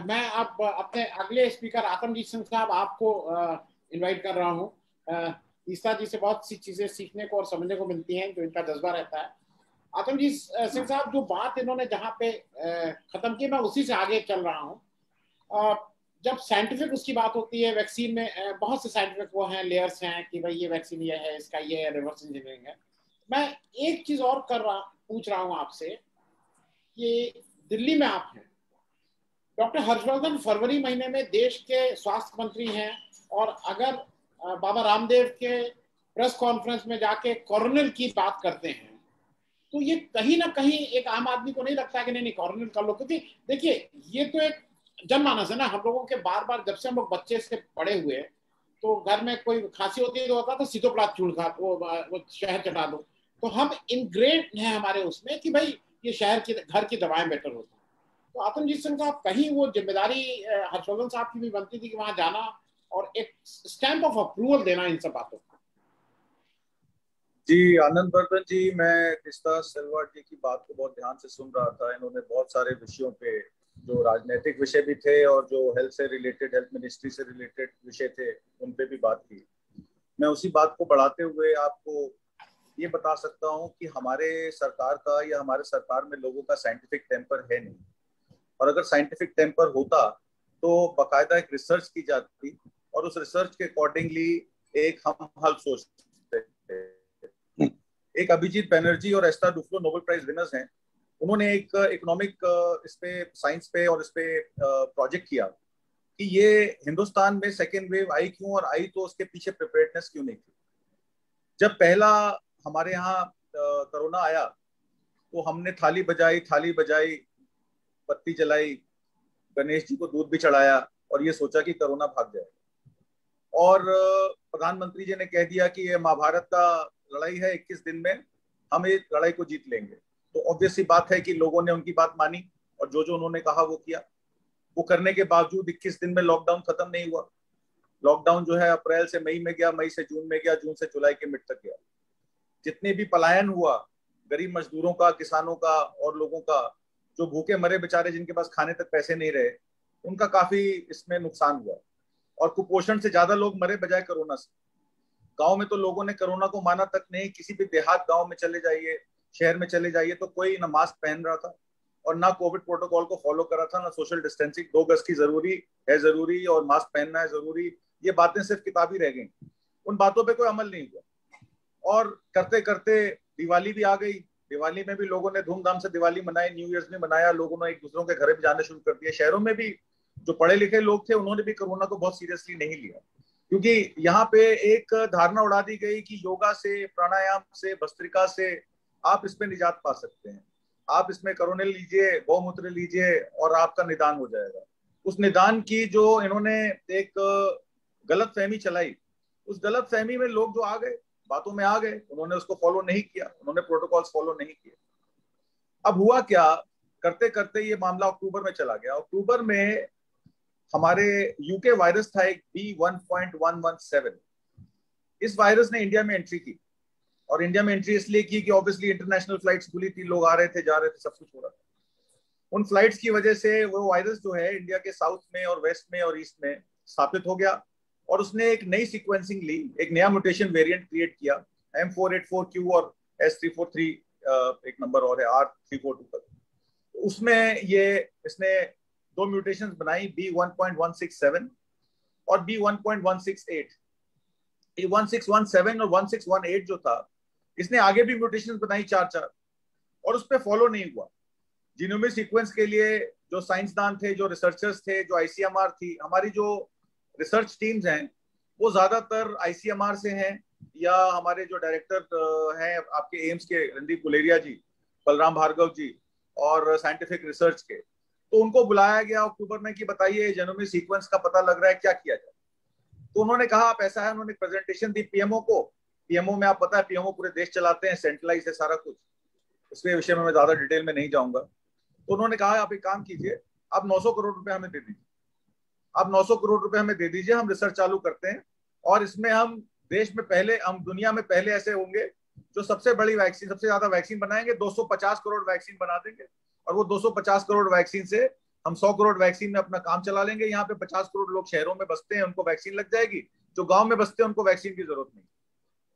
मैं अब अपने अगले स्पीकर आतमजीत सिंह साहब आपको इनवाइट कर रहा हूँ। ईसा जी से बहुत सी चीजें सीखने को और समझने को मिलती हैं, जो इनका जज्बा रहता है। आतमजीत सिंह साहब, जो बात इन्होंने जहाँ पे खत्म की, मैं उसी से आगे चल रहा हूँ। जब साइंटिफिक उसकी बात होती है, वैक्सीन में बहुत से साइंटिफिक वो हैं, लेयर्स हैं कि भाई ये वैक्सीन ये है, इसका ये है, रिवर्स इंजीनियरिंग है। मैं एक चीज और पूछ रहा हूँ आपसे कि दिल्ली में आप हैं, डॉक्टर हर्षवर्धन फरवरी महीने में देश के स्वास्थ्य मंत्री हैं, और अगर बाबा रामदेव के प्रेस कॉन्फ्रेंस में जाके कोरोनल की बात करते हैं, तो ये कहीं ना कहीं एक आम आदमी को नहीं लगता कि नहीं नहीं कोरोनल कर लो? क्योंकि देखिए, ये तो एक जनमानस है ना, हम लोगों के बार बार जब से हम लोग बच्चे से बड़े हुए, तो घर में कोई खांसी होती है तो होता था सीतोपलात चूड़ खा, वो शहर चटा दो। तो हम इनग्रेड हैं हमारे उसमें कि भाई ये शहर की घर की दवाएं बेटर होती है। तो आतमजीत सिंह साहब, कहीं वो जिम्मेदारी हर्षवर्धन साहब की भी बनती थी कि वहां जाना और एक स्टैंप ऑफ अप्रूवल देना इन सब बातों को? जी आनंद वर्धन जी, मैं कृष्णा सिलवाट जी की बात को बहुत ध्यान से सुन रहा था। इन्होंने बहुत सारे विषयों पे, जो राजनीतिक विषय भी थे और जो हेल्थ से रिलेटेड, हेल्थ मिनिस्ट्री से रिलेटेड विषय थे, उन पे भी बात की। मैं उसी बात को बढ़ाते हुए आपको ये बता सकता हूँ कि हमारे सरकार का या हमारे सरकार में लोगों का साइंटिफिक टेम्पर है नहीं। और अगर साइंटिफिक टेम्पर होता तो बाकायदा एक रिसर्च की जाती और उस रिसर्च के अकॉर्डिंगली एक हम हल सोचते थे। एक अभिजीत बैनर्जी और Estha Duflo Nobel prize winners हैं, उन्होंने एक इकोनॉमिक इस पे, साइंस पे और इस पे प्रोजेक्ट किया कि ये हिंदुस्तान में सेकेंड वेव आई क्यों, और आई तो उसके पीछे प्रिपेयर्डनेस क्यों नहीं थी। जब पहला हमारे यहाँ कोरोना आया तो हमने थाली बजाई, बत्ती जलाई, गणेश जी को दूध भी चढ़ाया और ये सोचा कि कोरोना भाग जाएगा। और प्रधानमंत्री जी ने कह दिया कि ये महाभारत का लड़ाई है, 21 दिन में हम इस लड़ाई को जीत लेंगे। तो ऑब्वियस सी बात है कि लोगों ने उनकी बात मानी और जो जो उन्होंने कहा वो किया। वो करने के बावजूद 21 दिन में लॉकडाउन खत्म नहीं हुआ। लॉकडाउन जो है अप्रैल से मई में गया, मई से जून में गया, जून से जुलाई के मिड तक गया। जितने भी पलायन हुआ, गरीब मजदूरों का, किसानों का और लोगों का, जो भूखे मरे बेचारे, जिनके पास खाने तक पैसे नहीं रहे, उनका काफी इसमें नुकसान हुआ। और कुपोषण से ज्यादा लोग मरे बजाय कोरोना से। गांव में तो लोगों ने कोरोना को माना तक नहीं। किसी भी देहात गांव में चले जाइए, शहर में चले जाइए, तो कोई ना मास्क पहन रहा था और ना कोविड प्रोटोकॉल को फॉलो कर रहा था, ना सोशल डिस्टेंसिंग, 2 गज की जरूरी और मास्क पहनना है जरूरी। ये बातें सिर्फ किताबी रह गई, उन बातों पे कोई अमल नहीं हुआ। और करते करते दिवाली भी आ गई। दिवाली में भी लोगों ने धूमधाम से दिवाली मनाई, न्यू ईयर्स भी मनाया, लोगों ने एक दूसरों के घर भी जाने शुरू कर दिया। शहरों में भी जो पढ़े लिखे लोग थे उन्होंने भी कोरोना को बहुत सीरियसली नहीं लिया, क्योंकि यहाँ पे एक धारणा उड़ा दी गई कि योगा से, प्राणायाम से, भस्त्रिका से आप इसमें निजात पा सकते हैं। आप इसमें कोरोना लीजिए, गौमूत्र लीजिए और आपका निदान हो जाएगा। उस निदान की जो इन्होंने एक गलत फहमी चलाई, उस गलत फहमी में लोग जो आ गए, बातों में आ गए, उन्होंने उसको फॉलो नहीं किया, उन्होंने प्रोटोकॉल्स फॉलो नहीं किए। अब हुआ क्या, करते करते ये मामला अक्टूबर में चला गया। अक्टूबर में हमारे यूके वायरस था एक B1.117। इस वायरस ने इंडिया में एंट्री की, और इंडिया में एंट्री इसलिए की कि ऑब्वियसली इंटरनेशनल फ्लाइट्स खुली थी, लोग आ रहे थे, जा रहे थे, सब कुछ हो रहा था। उन फ्लाइट्स की वजह से वो वायरस जो है इंडिया के साउथ में और वेस्ट में और ईस्ट में स्थापित हो गया, और उसने एक नई सीक्वेंसिंग ली, एक नया म्यूटेशन वेरिएंट क्रिएट किया, M484Q और S343 एक नंबर और है R342 तक। उसमें ये इसने 2 म्यूटेशन बनाई, B1.167 और B1.168। ये 1617 और 1618 जो था, इसने आगे भी म्यूटेशन बनाई 4-4, और उस पर फॉलो नहीं हुआ। जीनोमिक सीक्वेंस के लिए जो साइंसदान थे, जो रिसर्चर्स थे, जो आईसीएमआर थी, हमारी जो रिसर्च टीम्स हैं वो ज्यादातर आईसीएमआर से हैं, या हमारे जो डायरेक्टर हैं आपके एम्स के, रणदीप गुलेरिया जी, बलराम भार्गव जी, और साइंटिफिक रिसर्च के, तो उनको बुलाया गया अक्टूबर में कि बताइए जीनोमिक सीक्वेंस का पता लग रहा है, क्या किया जाए। तो उन्होंने कहा आप ऐसा है, उन्होंने प्रेजेंटेशन दी पीएमओ को। पीएमओ में आप पता है, पीएमओ पूरे देश चलाते हैं, सेंट्रलाइज है सारा कुछ, उसके विषय में मैं ज्यादा डिटेल में नहीं जाऊंगा। तो उन्होंने कहा आप एक काम कीजिए, आप 900 करोड़ रुपए हमें दे दीजिए, आप 900 करोड़ रुपए हमें दे दीजिए, हम रिसर्च चालू करते हैं, और इसमें हम देश में पहले, हम दुनिया में पहले ऐसे होंगे जो सबसे बड़ी वैक्सीन, सबसे ज्यादा वैक्सीन बनाएंगे, 250 करोड़ वैक्सीन बना देंगे, और वो 250 करोड़ वैक्सीन से हम 100 करोड़ वैक्सीन में अपना काम चला लेंगे, यहाँ पे 50 करोड़ लोग शहरों में बसते हैं उनको वैक्सीन लग जाएगी, जो गांव में बसते हैं उनको वैक्सीन की जरूरत नहीं,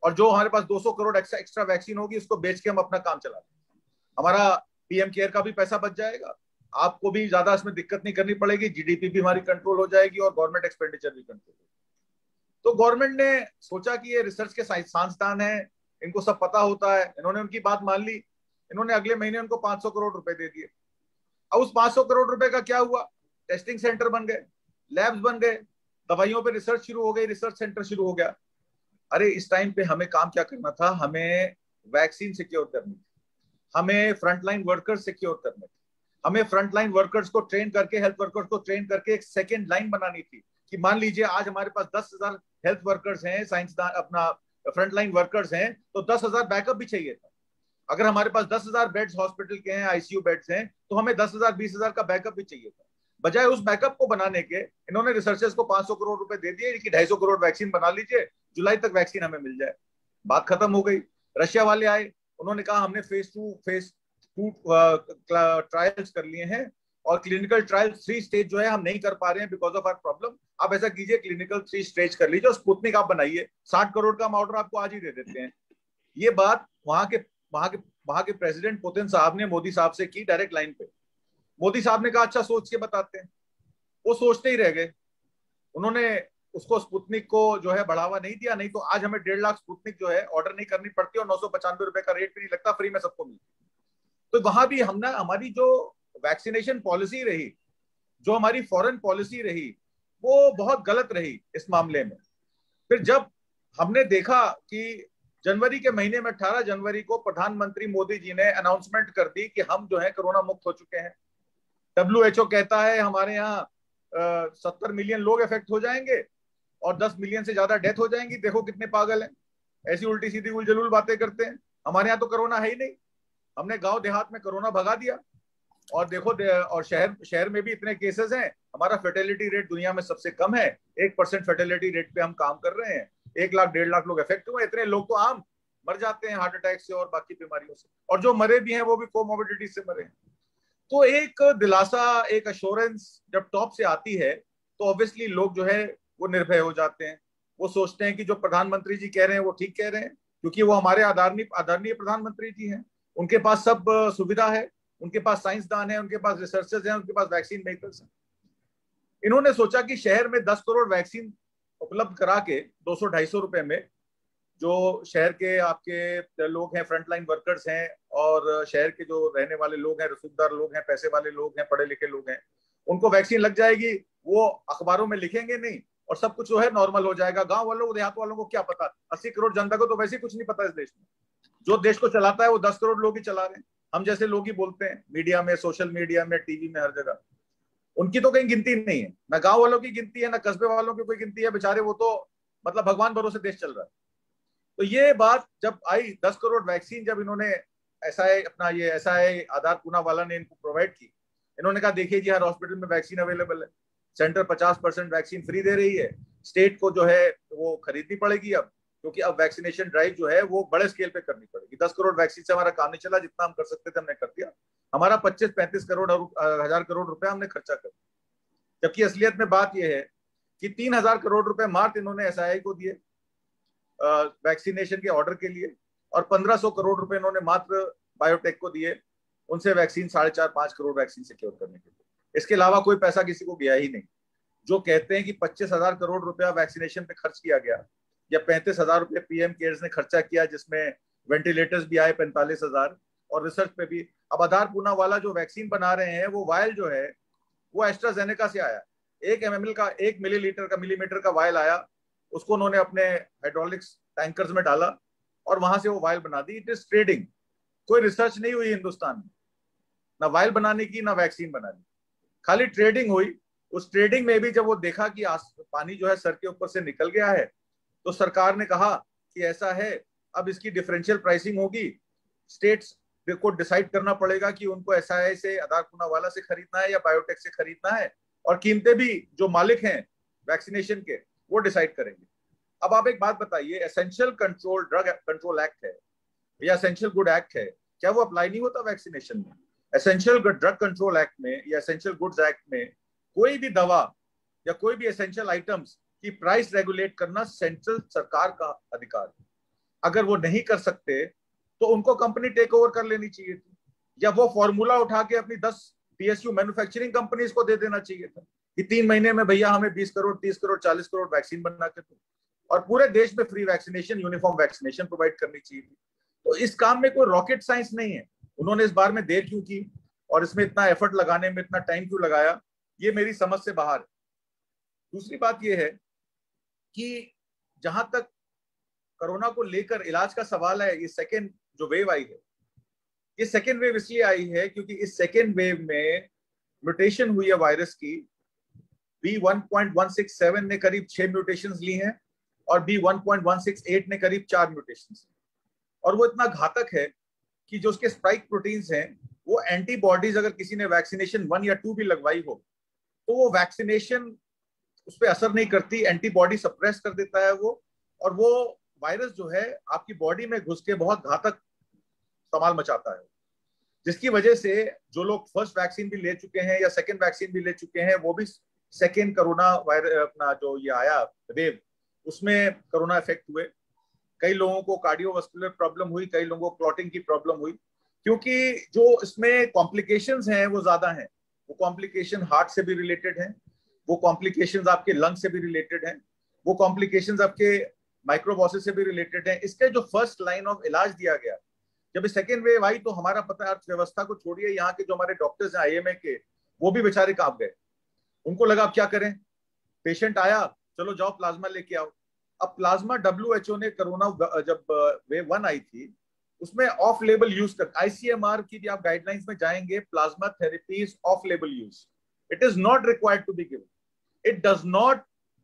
और जो हमारे पास 200 करोड़ एक्स्ट्रा वैक्सीन होगी उसको बेच के हम अपना काम चला लेंगे। हमारा पीएम केयर का भी पैसा बच जाएगा, आपको भी ज्यादा इसमें दिक्कत नहीं करनी पड़ेगी, जीडीपी भी हमारी कंट्रोल हो जाएगी और गवर्नमेंट एक्सपेंडिचर भी कंट्रोल होगी। तो गवर्नमेंट ने सोचा कि ये रिसर्च के साइंसदान है, इनको सब पता होता है, इन्होंने उनकी बात मान ली। इन्होंने अगले महीने उनको 500 करोड़ रुपए दे दिए। अब उस 500 करोड़ रुपए का क्या हुआ? टेस्टिंग सेंटर बन गए, लैब्स बन गए, दवाइयों पे रिसर्च शुरू हो गई, रिसर्च सेंटर शुरू हो गया। अरे इस टाइम पे हमें काम क्या करना था? हमें वैक्सीन सिक्योर करनी थी, हमें फ्रंटलाइन वर्कर्स सिक्योर करने थे, हमें फ्रंटलाइन वर्कर्स को ट्रेन करके, हेल्थ वर्कर्स को ट्रेन करके एक सेकेंड लाइन बनानी थी कि मान लीजिए आज हमारे पास 10,000 हेल्थ वर्कर्स हैं, साइंसदान अपना फ्रंटलाइन वर्कर्स हैं, तो 10,000 बैकअप भी चाहिए था। अगर हमारे पास 10,000 बेड्स हॉस्पिटल के हैं, आईसीयू बेड्स हैं, तो हमें 10,000 20,000 का बैकअप भी चाहिए था। बजाय उस बैकअप को बनाने के इन्होंने रिसर्चर्स को 500 करोड़ रुपए दे दिए कि 250 करोड़ वैक्सीन बना लीजिए, जुलाई तक वैक्सीन हमें मिल जाए। बात खत्म हो गई। रशिया वाले आए, उन्होंने कहा हमने फेज टू ट्रायल्स कर लिए हैं और क्लिनिकल ट्रायल 3 स्टेज जो है हम नहीं कर पा रहे हैं बिकॉज ऑफ आवर प्रॉब्लम। आप ऐसा कीजिए, क्लिनिकल 3 स्टेज कर लीजिए और स्पुतनिक आप बनाइए, 60 करोड़ का हम ऑर्डर आपको आज ही दे देते हैं। ये बात वहां के प्रेसिडेंट पुतिन साहब ने मोदी साहब से की डायरेक्ट लाइन पे। मोदी साहब ने कहा अच्छा सोच के बताते हैं। वो सोचते ही रह गए, उन्होंने उसको स्पुतनिक को जो है बढ़ावा नहीं दिया, नहीं तो आज हमें 1.5 लाख स्पुतनिक जो है ऑर्डर नहीं करनी पड़ती और 995 रुपए का रेट भी नहीं लगता, फ्री में सबको मिलती। तो वहां भी हमने हमारी जो वैक्सीनेशन पॉलिसी रही, जो हमारी फॉरेन पॉलिसी रही, वो बहुत गलत रही इस मामले में। फिर जब हमने देखा कि जनवरी के महीने में 18 जनवरी को प्रधानमंत्री मोदी जी ने अनाउंसमेंट कर दी कि हम जो है कोरोना मुक्त हो चुके हैं। WHO कहता है हमारे यहाँ 70 मिलियन लोग इफेक्ट हो जाएंगे और 10 मिलियन से ज्यादा डेथ हो जाएंगी। देखो कितने पागल हैं, ऐसी उल्टी सीधी उलझुल बातें करते हैं। हमारे यहाँ तो कोरोना है ही नहीं, हमने गांव देहात में कोरोना भगा दिया। और देखो और शहर में भी इतने केसेस हैं, हमारा फर्टिलिटी रेट दुनिया में सबसे कम है, 1% फर्टिलिटी रेट पे हम काम कर रहे हैं। 1 लाख 1.5 लाख लोग इफेक्ट हुए, इतने लोग तो आम मर जाते हैं हार्ट अटैक से और बाकी बीमारियों से, और जो मरे भी हैं वो भी कोमोर्बिडिटी से मरे हैं। तो एक दिलासा, एक अश्योरेंस जब टॉप से आती है तो ऑब्वियसली लोग जो है वो निर्भय हो जाते हैं। वो सोचते हैं कि जो प्रधानमंत्री जी कह रहे हैं वो ठीक कह रहे हैं, क्योंकि वो हमारे आदरणीय प्रधानमंत्री जी हैं, उनके पास सब सुविधा है, उनके पास साइंसदान है, उनके पास रिसर्चर्स हैं, उनके पास वैक्सीन मेकर्स हैं। इन्होंने सोचा कि शहर में 10 करोड़ वैक्सीन उपलब्ध करा के 200-250 रुपए में, जो शहर के आपके लोग हैं, फ्रंटलाइन वर्कर्स हैं और शहर के जो रहने वाले लोग हैं, रसूखदार लोग हैं, पैसे वाले लोग हैं, पढ़े लिखे लोग हैं, उनको वैक्सीन लग जाएगी। वो अखबारों में लिखेंगे नहीं और सब कुछ जो है नॉर्मल हो जाएगा। गांव वालों को, देहात वालों को क्या पता? 80 करोड़ जनता को तो वैसे ही कुछ नहीं पता इस देश में। जो देश को चलाता है वो 10 करोड़ लोग ही चला रहे हैं, हम जैसे लोग ही बोलते हैं मीडिया में, सोशल मीडिया में, टीवी में, हर जगह। उनकी तो कहीं गिनती नहीं है, ना गांव वालों की गिनती है, ना कस्बे वालों की कोई गिनती है। बेचारे वो तो मतलब भगवान भरोसे देश चल रहा है। तो ये बात जब आई, 10 करोड़ वैक्सीन जब इन्होंने एसआई आधार पूनावाला ने इनको प्रोवाइड की, इन्होंने कहा देखिए जी हर हॉस्पिटल में वैक्सीन अवेलेबल है, सेंटर 50% वैक्सीन फ्री दे रही है, स्टेट को जो है वो खरीदनी पड़ेगी अब, क्योंकि अब वैक्सीनेशन ड्राइव जो है वो बड़े स्केल पे करनी पड़ेगी। 10 करोड़ वैक्सीन से हमारा काम नहीं चला, जितना हम कर सकते थे हमने कर दिया। हमारा 25-35 करोड़ हजार करोड़ रुपए हमने खर्चा कर दिया। जबकि असलियत में बात यह है कि 3,000 करोड़ रुपए मात्र इन्होंने एसआईआई को दिए वैक्सीनेशन के ऑर्डर के लिए, और 1,500 करोड़ रुपए इन्होंने मात्र बायोटेक को दिए, उनसे वैक्सीन 4.5-5 करोड़ वैक्सीन सिक्योर करने के लिए। इसके अलावा कोई पैसा किसी को गया ही नहीं। जो कहते हैं कि 25,000 करोड़ रुपया वैक्सीनेशन पे खर्च किया गया, या 35,000 रुपये पीएम केयर्स ने खर्चा किया, जिसमें वेंटिलेटर्स भी आए 45,000 और रिसर्च पे भी। अब आधार पूनावाला जो वैक्सीन बना रहे हैं, वो वायल जो है वो एस्ट्राजेनेका से आया, 1 ml का, 1 मिलीमीटर का वायल आया, उसको उन्होंने अपने हाइड्रोलिक्स टैंकर्स में डाला और वहां से वो वायल बना दी। इट इज ट्रेडिंग, कोई रिसर्च नहीं हुई हिंदुस्तान में, ना वायल बनाने की ना वैक्सीन बनाने की, खाली ट्रेडिंग हुई। उस ट्रेडिंग में भी जब वो देखा कि पानी जो है सर के ऊपर से निकल गया है, तो सरकार ने कहा कि ऐसा है, अब इसकी डिफरेंशियल प्राइसिंग होगी, स्टेट्स को डिसाइड करना पड़ेगा कि उनको एसआईआई से, आधार पूनावाला से खरीदना है या बायोटेक से खरीदना है, और कीमतें भी जो मालिक हैं वैक्सीनेशन के वो डिसाइड करेंगे। अब आप एक बात बताइए, एसेंशियल ड्रग कंट्रोल एक्ट है या एसेंशियल गुड एक्ट है, क्या वो अप्लाई नहीं होता वैक्सीनेशन में? एसेंशियल ड्रग कंट्रोल एक्ट में या एसेंशियल गुड्स एक्ट में कोई भी दवा या कोई भी एसेंशियल आइटम्स की प्राइस रेगुलेट करना सेंट्रल सरकार का अधिकार है। अगर वो नहीं कर सकते तो उनको कंपनी टेक ओवर कर लेनी चाहिए थी, या वो फॉर्मूला उठा के अपनी 10 पीएसयू मैन्युफैक्चरिंग कंपनीज को दे देना चाहिए था कि 3 महीने में भैया हमें 20 करोड़ 30 करोड़ 40 करोड़ वैक्सीन बना के दो, और पूरे देश में free vaccination uniform vaccination provide करनी चाहिए थी। तो इस काम में कोई रॉकेट साइंस नहीं है। उन्होंने इस बार में देर क्यों की और इसमें इतना एफर्ट लगाने में इतना टाइम क्यों लगाया, ये मेरी समझ से बाहर है। दूसरी बात ये है कि जहां तक कोरोना को लेकर इलाज का सवाल है, ये सेकेंड जो वेव आई है, ये सेकेंड वेव इसलिए आई है क्योंकि इस सेकेंड वेव में म्यूटेशन हुई है वायरस की। B1.167 ने करीब 6 म्यूटेशंस ली हैं और B1.168 ने करीब 4 म्यूटेशंस, और वो इतना घातक है कि जो उसके स्पाइक प्रोटीन्स हैं वो एंटीबॉडीज, अगर किसी ने वैक्सीनेशन 1 या 2 भी लगवाई हो तो वो वैक्सीनेशन उस पर असर नहीं करती, एंटीबॉडी सप्रेस कर देता है वो, और वो वायरस जो है आपकी बॉडी में घुस के बहुत घातक धमाल मचाता है, जिसकी वजह से जो लोग फर्स्ट वैक्सीन भी ले चुके हैं या सेकेंड वैक्सीन भी ले चुके हैं वो भी सेकेंड कोरोना वायरस अपना जो ये आया वेव उसमें कोरोना इफेक्ट हुए। कई लोगों को कार्डियोवास्कुलर प्रॉब्लम हुई, कई लोगों को क्लॉटिंग की प्रॉब्लम हुई, क्योंकि जो इसमें कॉम्प्लिकेशंस हैं वो ज्यादा हैं। वो कॉम्प्लिकेशन हार्ट से भी रिलेटेड हैं, वो कॉम्प्लिकेशंस आपके लंग से भी रिलेटेड हैं, वो कॉम्प्लिकेशंस आपके माइक्रोबॉसिस से भी रिलेटेड हैं। इसके जो फर्स्ट लाइन ऑफ इलाज दिया गया जब सेकेंड वेव आई तो हमारा पता है अर्थव्यवस्था को छोड़िए, यहाँ के जो हमारे डॉक्टर्स हैं आईएमए के, वो भी बेचारे कांप गए। उनको लगा अब क्या करें, पेशेंट आया चलो जाओ प्लाज्मा लेके आओ। अब प्लाज्मा WHO ने कोरोना जब वेव 1 आई थी उसमें ऑफ लेबल यूज कर, ICMR की भी आप गाइडलाइंस में जाएंगे, plasma therapy is off label use, it is not required to be given, it does not,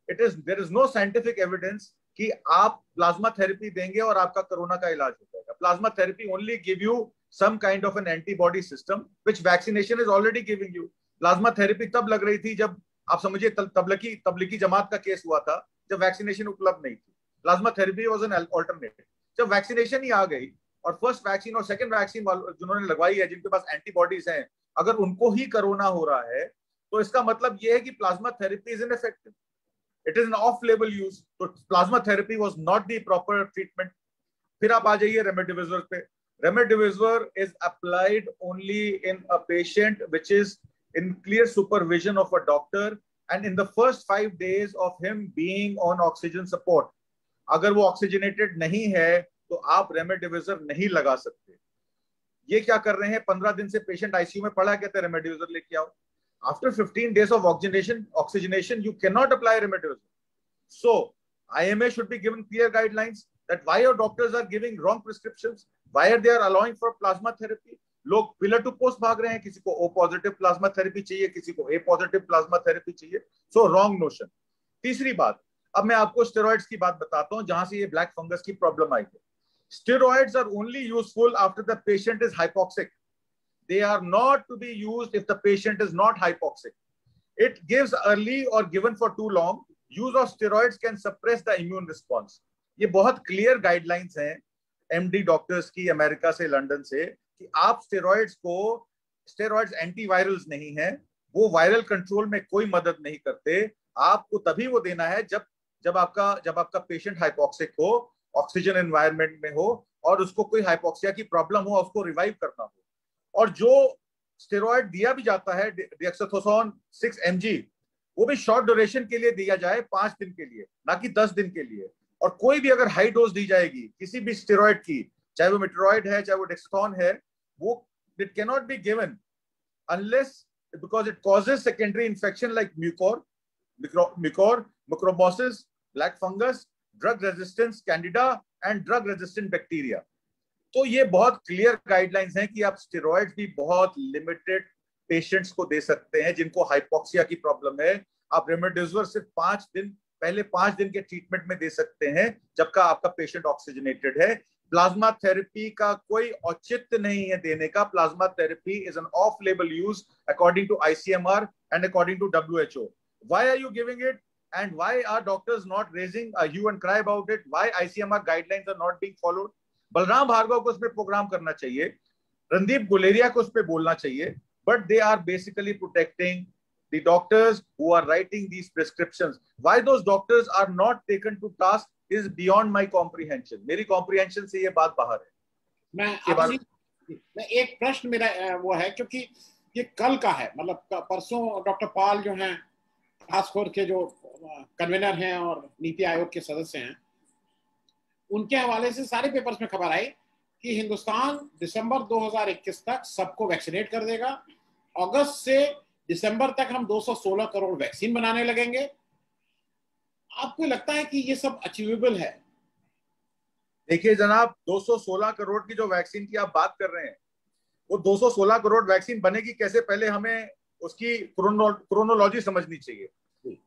it is, there is no scientific evidence कि आप प्लाज्मा थेरेपी देंगे और आपका कोरोना का इलाज हो जाएगा। Plasma therapy only give you some kind of an antibody system which vaccination is already giving you. Plasma therapy तब लग रही थी जब आप समझिए तबलीगी जमात का केस हुआ था, जब वैक्सीनेशन उपलब्ध नहीं थी। Plasma therapy was an alternative. जब वैक्सीनेशन ही आ गई और फर्स्ट वैक्सीन और सेकंड वैक्सीन जिन्होंने लगवाई है, जिनके पास एंटीबॉडीज हैं, अगर उनको ही कोरोना हो रहा है तो इसका मतलब यह है कि plasma therapy is ineffective, it is an off label use. तो plasma therapy was not the proper treatment. फिर आप आ जाइए रेमडेसिविर पे। Remdesivir is applied only in a patient which is in clear supervision of a doctor and in the first 5 days of him being on oxygen support। अगर वो oxygenated नहीं है तो आप रेमडेसिविर नहीं लगा सकते। ये क्या कर रहे हैं, 15 दिन से पेशेंट आईसीयू में पड़ा, कहते हैं रेमडेसिविर लेके आओ। After 15 days of oxygenation you cannot apply remdesivir। so IMA should be given clear guidelines that why your doctors are giving wrong prescriptions, why are they are allowing for plasma therapy। लोग pillar to post भाग रहे हैं, किसी को O positive plasma therapy चाहिए, किसी को A positive plasma therapy चाहिए। So wrong notion. तीसरी बात, अब मैं आपको स्टेरॉइड्स की बात बताता हूं जहां से ये ब्लैक फंगस की प्रॉब्लम आई है। Steroids are only useful after the patient is hypoxic, they are not to be used if the patient is not hypoxic। it gives early or given for too long, use of steroids can suppress the immune response। ये बहुत clear guidelines हैं MD doctors की America से, London से, कि आप steroids antivirals नहीं है, वो वायरल कंट्रोल में कोई मदद नहीं करते। आपको तभी वो देना है जब आपका पेशेंट हाइपोक्सिक हो, ऑक्सीजन एनवायरनमेंट में हो और उसको कोई हाइपोक्सिया की प्रॉब्लम हो, उसको रिवाइव करना हो। और जो स्टेरॉइड दिया भी जाता है डेक्साथोसोन 6 mg, वो भी शॉर्ट ड्यूरेशन के लिए दिया जाए, 5 दिन के लिए, ना कि 10 दिन के लिए। और कोई भी अगर हाई डोज दी जाएगी किसी भी स्टेरॉइड की, चाहे वो मेट्रोइड है चाहे वो डेक्साथोन है, वो it can not be given unless because it causes secondary infection like mucormycosis, black fungus, drug resistance Candida and drug resistant bacteria. तो ये बहुत क्लियर गाइडलाइंस हैं कि आप स्टेरॉइड्स भी बहुत लिमिटेड पेशेंट्स को दे सकते हैं जिनको हाइपोक्सिया की प्रॉब्लम है। आप रेमडेसिविर सिर्फ 5 दिन, पहले 5 दिन के ट्रीटमेंट में दे सकते हैं जबकि आपका पेशेंट ऑक्सीजनेटेड है। प्लाज्मा थेरेपी का कोई औचित्य नहीं है देने का। Plasma therapy is an off label use according to ICMR and according to WHO। why are you giving it and why are doctors not raising a hue and cry about it? why ICMR guidelines are not being followed? Balram Bhargava को इसमें programme करना चाहिए रणदीप गुलेरिया को उस पर बोलना चाहिए, but they are basically protecting the doctors who are writing these prescriptions. Why those doctors are not taken to task is beyond my comprehension. मेरी comprehension से ये बात बाहर है। मैं एक प्रश्न मेरा वो है, क्योंकि ये कल का है, मतलब परसों डॉक्टर पाल जो हैं, टास्क फोर्स के जो कन्वीनर हैं और नीति आयोग के सदस्य हैं, उनके हवाले से सारे पेपर्स में खबर आई कि हिंदुस्तान दिसंबर 2021 तक सबको वैक्सीनेट कर देगा। अगस्त से दिसंबर तक हम 216 करोड़ वैक्सीन बनाने लगेंगे। आपको लगता है कि ये सब अचीवेबल है? देखिए जनाब, 216 करोड़ की जो वैक्सीन की आप बात कर रहे हैं, वो 216 करोड़ वैक्सीन बनेगी कैसे, पहले हमें उसकी क्रोनोलॉजी समझनी चाहिए।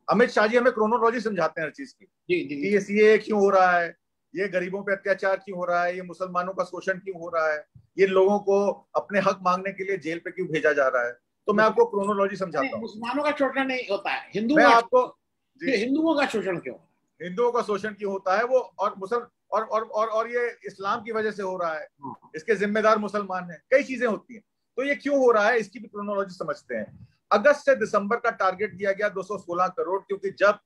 अमित शाह जी हमें क्रोनोलॉजी समझाते हैं हर चीज की, कि ये क्यों हो रहा है, ये गरीबों पे अत्याचार क्यों हो रहा है, ये मुसलमानों का शोषण क्यों हो रहा है, ये लोगों को अपने हक मांगने के लिए जेल पे क्यों भेजा जा रहा है। तो मैं आपको क्रोनोलॉजी समझाता हूँ। मुसलमानों का शोषण नहीं होता है, हिंदुओं का शोषण क्यों, हिंदुओं का शोषण क्यों होता है वो, और ये इस्लाम की वजह से हो रहा है, इसके जिम्मेदार मुसलमान हैं, कई चीजें होती हैं। तो ये क्यों हो रहा है इसकी भी क्रोनोलॉजी समझते हैं। अगस्त से दिसंबर का टारगेट दिया गया 216 करोड़, क्योंकि जब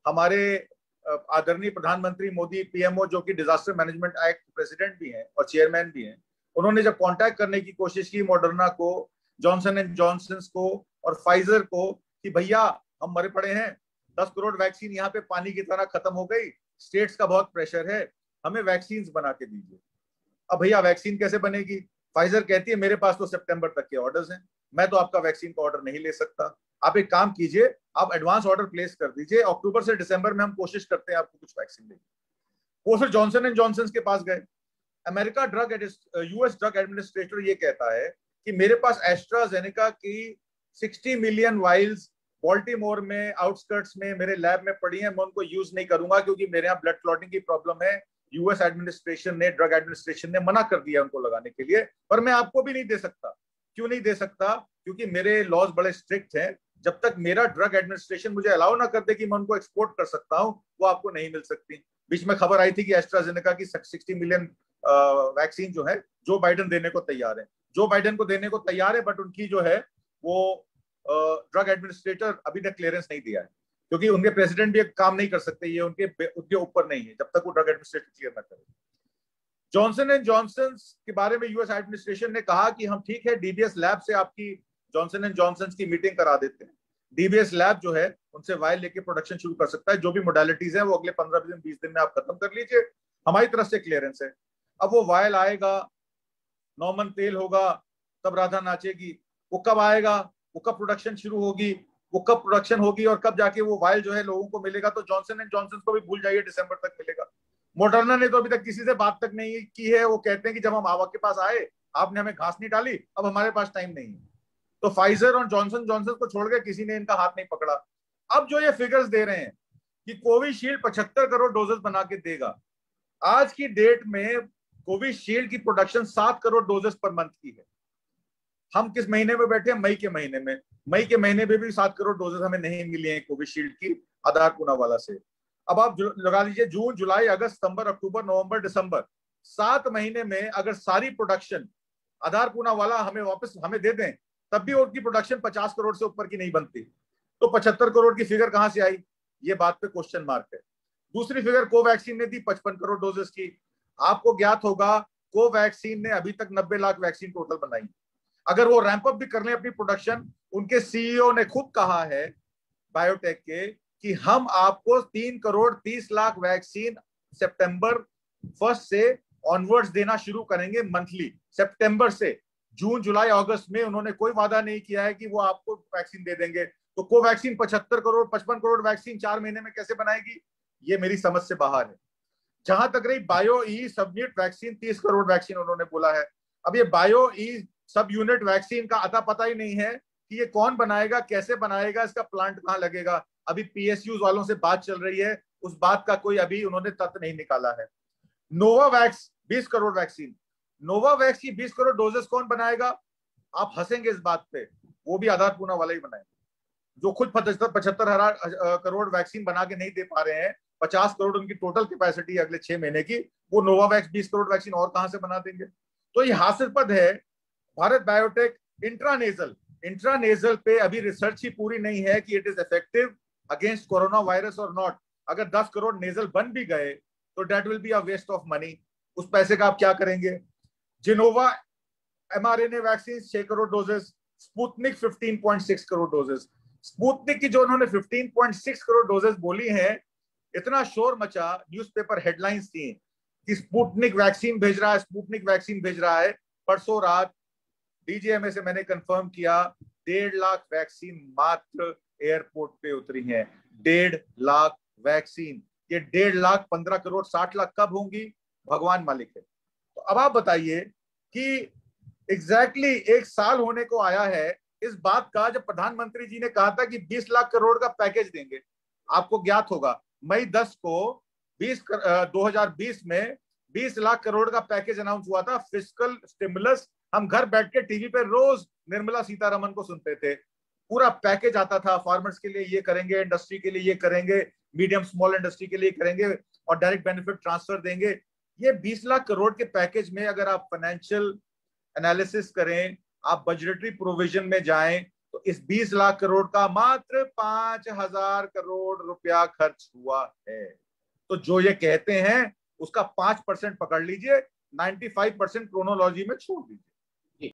हमारे आदरणीय प्रधानमंत्री मोदी, पीएमओ, जो कि डिजास्टर मैनेजमेंट एक्ट प्रेसिडेंट भी हैं और चेयरमैन भी हैं, उन्होंने जब कांटेक्ट करने की कोशिश की मॉडर्ना को, जॉनसन एंड जॉनसन को और फाइजर को, कि भैया हम मरे पड़े हैं, 10 करोड़ वैक्सीन यहाँ पे पानी की तरह खत्म हो गई, स्टेट्स का बहुत प्रेशर है, हमें वैक्सीन बना के दीजिए। अब भैया वैक्सीन कैसे बनेगी? फाइजर कहती है मेरे पास तो सितंबर तक के ऑर्डर्स हैं, मैं तो आपका वैक्सीन का ऑर्डर नहीं ले सकता। आप एक काम कीजिए, आप एडवांस ऑर्डर प्लेस कर दीजिए, अक्टूबर से दिसंबर में हम कोशिश करते हैं आपको कुछ वैक्सीन देंगे। वो फिर जॉनसन एंड जॉनसन के पास गए। अमेरिका यूएस ड्रग एडमिनिस्ट्रेटर ये कहता है कि मेरे पास एस्ट्राजेनेका की 60 मिलियन वाइल्स बॉल्टीमोर में आउटस्कर्ट्स में मेरे लैब में पड़ी हैं, मैं उनको यूज नहीं करूंगा क्योंकि मेरे यहाँ ब्लड क्लॉटिंग की प्रॉब्लम है। यूएस एडमिनिस्ट्रेशन ने, ड्रग एडमिनिस्ट्रेशन ने मना कर दिया उनको लगाने के लिए, पर मैं आपको भी नहीं दे सकता। क्यों नहीं दे सकता? क्योंकि मेरे लॉज बड़े स्ट्रिक्ट हैं, जब तक मेरा ड्रग एडमिनिस्ट्रेशन मुझे अलाउ ना कर दे कि मैं उनको एक्सपोर्ट कर सकता हूं, वो आपको नहीं मिल सकती। बीच में खबर आई थी कि एस्ट्राजेनेका की 60 मिलियन वैक्सीन जो है जो बाइडेन देने को तैयार है, जो बाइडेन को देने को तैयार है, बट उनकी जो है वो ड्रग एडमिनिस्ट्रेटर अभी तक क्लियरेंस नहीं दिया है, क्योंकि उनके प्रेसिडेंट भी काम नहीं कर सकते, ये उनके ऊपर नहीं है जब तक वो ड्रग एडमिनिस्ट्रेटर क्लियर ना करे। जॉनसन एंड जॉनसन के बारे में यूएस एडमिनिस्ट्रेशन ने कहा कि हम ठीक है डीबीएस लैब से आपकी जॉनसन एंड जॉनसन की मीटिंग करा देते हैं। डीबीएस लैब जो है उनसे वायल लेके प्रोडक्शन शुरू कर सकता है, जो भी मोडालिटीज है वो अगले 15 दिन 20 दिन में आप खत्म कर लीजिए, हमारी तरफ से क्लियरेंस है। अब वो वायल आएगा, नॉर्मन तेल होगा, तब राधा नाचेगी। वो कब आएगा, वो कब प्रोडक्शन शुरू होगी, वो कब प्रोडक्शन होगी और कब जाके वो वायल जो है लोगों को मिलेगा, तो जॉनसन एंड जॉनसन को भी भूल जाइए, दिसंबर तक मिलेगा। मॉडर्ना ने तो अभी तक किसी से बात तक नहीं की है, वो कहते हैं कि जब हम आपके पास आए आपने हमें घास नहीं डाली, अब हमारे पास टाइम नहीं है। तो फाइजर और जॉनसन जॉनसन को छोड़ के किसी ने इनका हाथ नहीं पकड़ा। अब जो ये फिगर्स दे रहे हैं कि कोविशील्ड 75 करोड़ डोजेस बना के देगा, आज की डेट में कोविशील्ड की production 7 crore doses per month की है। हम किस महीने में बैठे हैं? मई के महीने में। मई के महीने में भी 7 करोड़ डोजेस हमें नहीं मिली हैं कोविशील्ड की आधार पूनावाला से। अब आप लगा लीजिए जून, जुलाई, अगस्त, सितंबर, अक्टूबर, नवंबर, दिसंबर, 7 महीने में अगर सारी प्रोडक्शन आधार पूनावाला हमें वापस हमें दे दें, तब भी उनकी प्रोडक्शन 50 करोड़ से ऊपर की नहीं बनती। तो 75 करोड़ की फिगर कहां से आई? ये बात पे क्वेश्चन मार्क है। दूसरी फिगर कोवैक्सीन ने दी 55 करोड़ डोजेस की। आपको ज्ञात होगा कोवैक्सीन ने अभी तक 90 लाख वैक्सीन टोटल बनाई। अगर वो रैंप अप भी कर लें अपनी प्रोडक्शन, उनके सीईओ ने खुद कहा है बायोटेक के कि हम आपको 3 करोड़ 30 लाख वैक्सीन सितंबर 1 से ऑनवर्ड्स देना शुरू करेंगे मंथली। सितंबर से जून, जुलाई, अगस्त में उन्होंने कोई वादा नहीं किया है कि वो आपको वैक्सीन दे देंगे। तो कोवैक्सीन 75 करोड़ 55 करोड़ वैक्सीन 4 महीने में कैसे बनाएगी? ये मेरी समझ से बाहर है। जहां तक रही बायो ई सब यूनिट वैक्सीन, 30 करोड़ वैक्सीन उन्होंने बोला है। अब ये बायो ई सब यूनिट वैक्सीन का अता पता ही नहीं है कि ये कौन बनाएगा, कैसे बनाएगा, इसका प्लांट कहां लगेगा। अभी पीएसयू वालों से बात चल रही है, उस बात का कोई अभी उन्होंने तथ्य नहीं निकाला है। नोवावैक्स 20 करोड़ वैक्सीन, नोवावैक्स की 20 करोड़ डोजेस कौन बनाएगा? आप हंसेंगे इस बात पे, वो भी आधार पूना वाला ही बनाएंगे, जो खुद 75 करोड़ वैक्सीन बना के नहीं दे पा रहे हैं। 50 करोड़ उनकी टोटल कैपेसिटी अगले 6 महीने की, वो नोवावैक्स 20 करोड़ वैक्सीन और कहां से बना देंगे? तो ये हास्यास्पद है भारत बायोटेक इंट्रानेजल पे अभी रिसर्च ही पूरी नहीं है कि it is effective against corona virus और नॉट। अगर 10 करोड़ नेजल बन भी गए तो that will be a waste of money. उस पैसे का आप क्या करेंगे? Gennova mRNA vaccine 6 crore doses, Sputnik 15.6 crore doses. Sputnik की जो उन्होंने 15.6 करोड़ डोजेस बोली है, इतना शोर मचा, न्यूज़पेपर हेडलाइंस थी कि स्पुतनिक वैक्सीन भेज रहा है, स्पुतनिक वैक्सीन भेज रहा है। परसों रात डीजीएमए से मैंने कंफर्म किया 1.5 लाख वैक्सीन मात्र एयरपोर्ट पे उतरी हैं। 1.5 लाख वैक्सीन। ये 1.5 लाख 15 करोड़ 60 लाख कब होंगी, भगवान मालिक है। तो अब आप बताइए कि एग्जैक्टली एक साल होने को आया है इस बात का जब प्रधानमंत्री जी ने कहा था कि 20 लाख करोड़ का पैकेज देंगे। आपको ज्ञात होगा मई 10 को 2020 में 20 लाख करोड़ का पैकेज अनाउंस हुआ था, फिस्कल स्टिमुलस। हम घर बैठ के टीवी पे रोज निर्मला सीतारमन को सुनते थे। पूरा पैकेज आता था, फार्मर्स के लिए ये करेंगे, इंडस्ट्री के लिए ये करेंगे, मीडियम स्मॉल इंडस्ट्री के लिए करेंगे और डायरेक्ट बेनिफिट ट्रांसफर देंगे। ये 20 लाख करोड़ के पैकेज में अगर आप फाइनेंशियल एनालिसिस करें, आप बजटरी प्रोविजन में जाएं, तो इस 20 लाख करोड़ का मात्र 5,000 करोड़ रुपया खर्च हुआ है। तो जो ये कहते हैं उसका 5% पकड़ लीजिए, 95% क्रोनोलॉजी में छोड़ दीजिए।